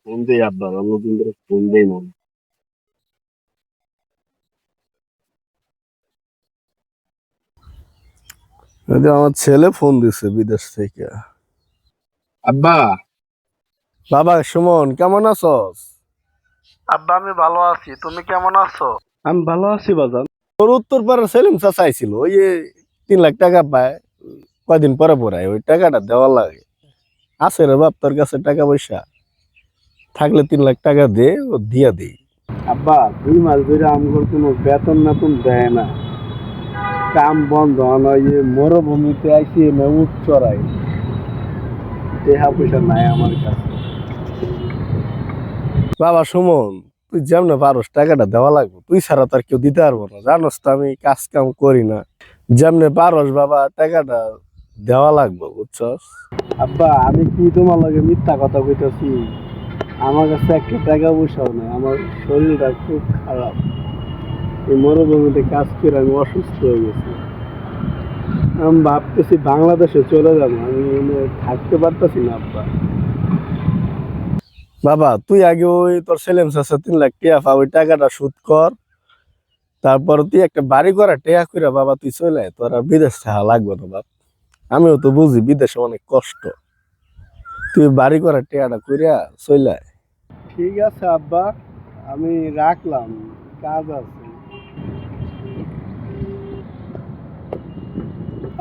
Phone দেই আব্বা, অন্যদিন ধরে ফোন দেই না। এই যে আমার ছেলে ফোন দিছে বিদেশ থেকে। আব্বা, বাবা সুমন, কেমন আছস? আব্বা আমি ভালো আছি, তুমি কেমন আছো? আমি ভালো আছি বাজান। তোর উত্তর পাড়ার সেলিম চাচা আইছিল, ওই যে 3 লাখ টাকা পায়, কয়দিন পরে পরে ওই টাকাটা দেওয়া লাগে। আছে রে বাপ তোর কাছে টাকা পয়সা থাকলে 3 লাখ টাকা দে, ও দিয়া দেই। আব্বা, 2 মাস ধরে আমগর কোনো বেতন নাতন দেয় না। কাম বন্ধ নয়, মরুভূমিতে আইসি না উঠ চড়াই, দেহা পয়সা নাই আমার কাছে। বাবা সুমন, তুই যেমন পারস টাকাটা দেওয়া লাগবে, তুই ছাড়া তো আর কেউ দিতে পারবো না, জানোস তো আমি কাজ কাম করি না। যেমনে পারস বাবা টাকাটা দেওয়া লাগবে, বুঝছস? আব্বা, আমি কি তোমার লগে মিথ্যা কথা কইতাছি? আমার কাছে একটা টাকা পয়সাও নাই, আমার শরীরটা খুব খারাপ। এই মরুভূমিতে কাজ করে আমি অসুস্থ হয়ে গেছি। আমি ভাবতেছি বাংলাদেশে চলে যাবো, আমি এখানে থাকতে পারতেছি না আব্বা। বাবা তুই আগে ওই তোর সেলেম চাচা 3 লাখ টাকা পা, ওই টাকাটা শোধ কর। তারপর তুই একটা বাড়ি করা টেয়া করে বাবা তুই চলে আয়, তোর আর বিদেশ থাকা লাগবে না বাপ। আমিও তো বুঝি বিদেশে অনেক কষ্ট, তুই বাড়ি করা টেয়াটা কইরা চলে আয়। ঠিক আছে আব্বা, আমি রাখলাম, কাজ আছে।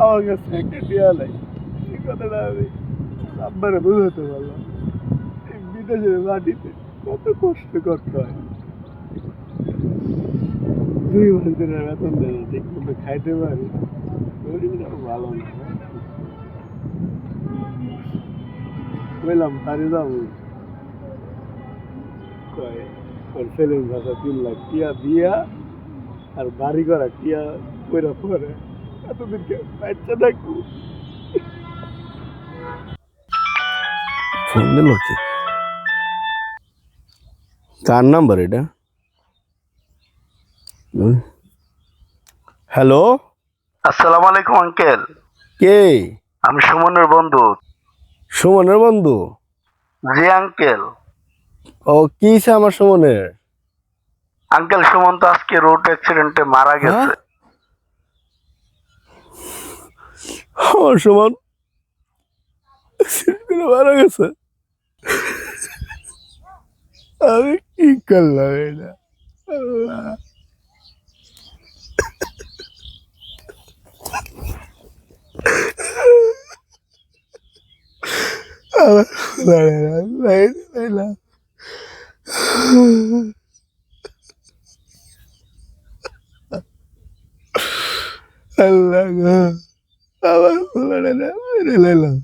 আমার কাছে একটা টিয়া নাই, এই কথাটা আমি আব্বারে বুঝাতে পারলাম। এই বিদেশের মাটিতে কত কষ্ট করতে হয়। 2 মাস ধরে বেতন দেয় না, ঠিক মতো খাইতে পারি, শরীরটাও ভালো না। বললাম পারি যাবো, কয় ওর সেলিম ভাষা 3 লাখ টিয়া দিয়া আর বাড়ি করা টিয়া কইরা পরে এতদিনকে বাচ্চা থাকবো। ফোন দিল কি? কার নাম্বার এটা? হ্যালো, আসসালামু আলাইকুম আঙ্কেল। কে? আমি সুমনের বন্ধু। সুমনের বন্ধু? জি আঙ্কেল। ও কি হইছে আমার সুমনের? আঙ্কেল সুমন তো আজকে রোড অ্যাক্সিডেন্টে মারা হ্যাঁ, গেছে। আমার সুমন accident করে মারা গেছে। আমি কি করলাম এটা? আল্লাহ। আমার লাইলাম। আল্লাহ গো, আমার মেরে লাইলাম।